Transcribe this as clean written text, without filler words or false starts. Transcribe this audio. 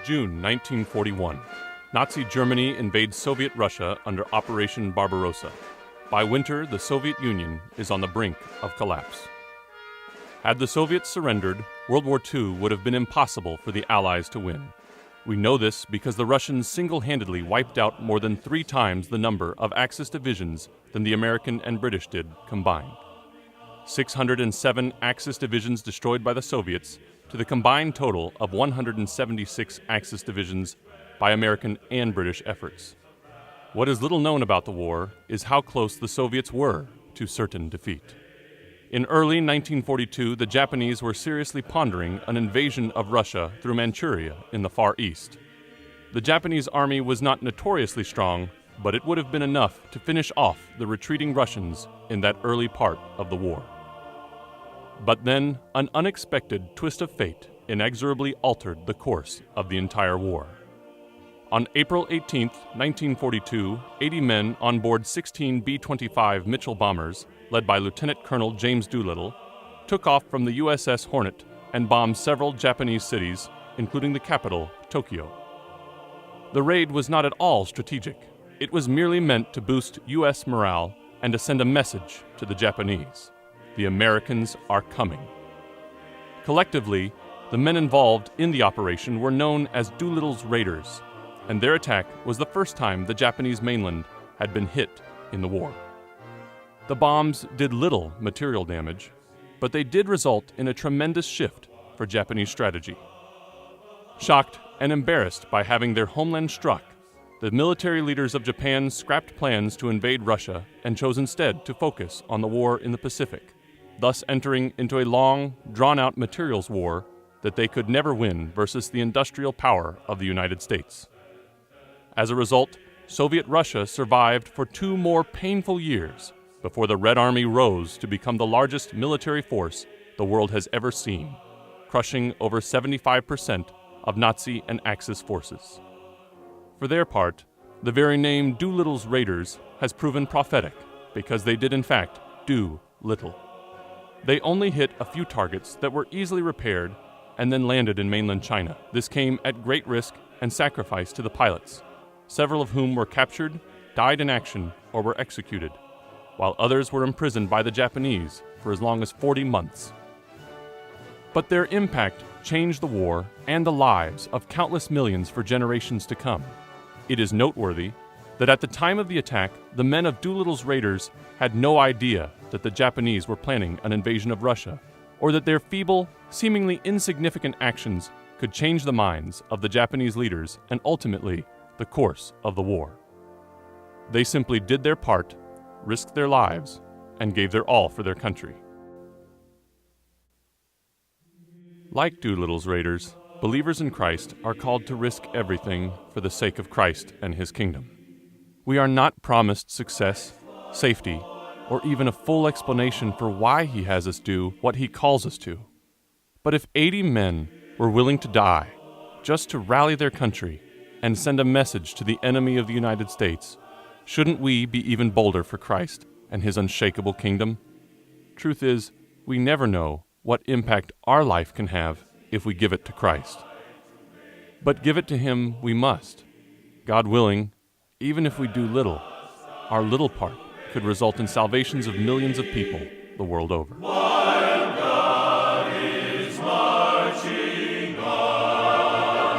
June 1941. Nazi Germany invades Soviet Russia under Operation Barbarossa. By winter, the Soviet Union is on the brink of collapse. Had the Soviets surrendered, World War II would have been impossible for the Allies to win. We know this because the Russians single-handedly wiped out more than 3 times the number of Axis divisions than the American and British did combined. 607 Axis divisions destroyed by the Soviets to the combined total of 176 Axis divisions by American and British efforts. What is little known about the war is how close the Soviets were to certain defeat. In early 1942, the Japanese were seriously pondering an invasion of Russia through Manchuria in the Far East. The Japanese army was not notoriously strong, but it would have been enough to finish off the retreating Russians in that early part of the war. But then, an unexpected twist of fate inexorably altered the course of the entire war. On April 18, 1942, 80 men on board 16 B-25 Mitchell bombers, led by Lieutenant Colonel James Doolittle, took off from the USS Hornet and bombed several Japanese cities, including the capital, Tokyo. The raid was not at all strategic. It was merely meant to boost U.S. morale and to send a message to the Japanese. The Americans are coming. Collectively, the men involved in the operation were known as Doolittles Raiders, and their attack was the first time the Japanese mainland had been hit in the war. The bombs did little material damage, but they did result in a tremendous shift for Japanese strategy. Shocked and embarrassed by having their homeland struck, the military leaders of Japan scrapped plans to invade Russia and chose instead to focus on the war in the Pacific, thus entering into a long, drawn-out materials war that they could never win versus the industrial power of the United States. As a result, Soviet Russia survived for 2 more painful years before the Red Army rose to become the largest military force the world has ever seen, crushing over 75% of Nazi and Axis forces. For their part, the very name Doolittle's Raiders has proven prophetic because they did in fact do little. They only hit a few targets that were easily repaired and then landed in mainland China. This came at great risk and sacrifice to the pilots, several of whom were captured, died in action, or were executed, while others were imprisoned by the Japanese for as long as 40 months. But their impact changed the war and the lives of countless millions for generations to come. It is noteworthy that at the time of the attack, the men of Doolittle's Raiders had no idea that the Japanese were planning an invasion of Russia, or that their feeble, seemingly insignificant actions could change the minds of the Japanese leaders and ultimately the course of the war. They simply did their part, risked their lives, and gave their all for their country. Like Doolittle's Raiders, believers in Christ are called to risk everything for the sake of Christ and His kingdom. We are not promised success, safety, or even a full explanation for why He has us do what He calls us to. But if 80 men were willing to die just to rally their country and send a message to the enemy of the United States, shouldn't we be even bolder for Christ and His unshakable kingdom? Truth is, we never know what impact our life can have if we give it to Christ. But give it to Him we must. God willing, even if we do little, our little part could result in salvations of millions of people the world over. While God is marching on.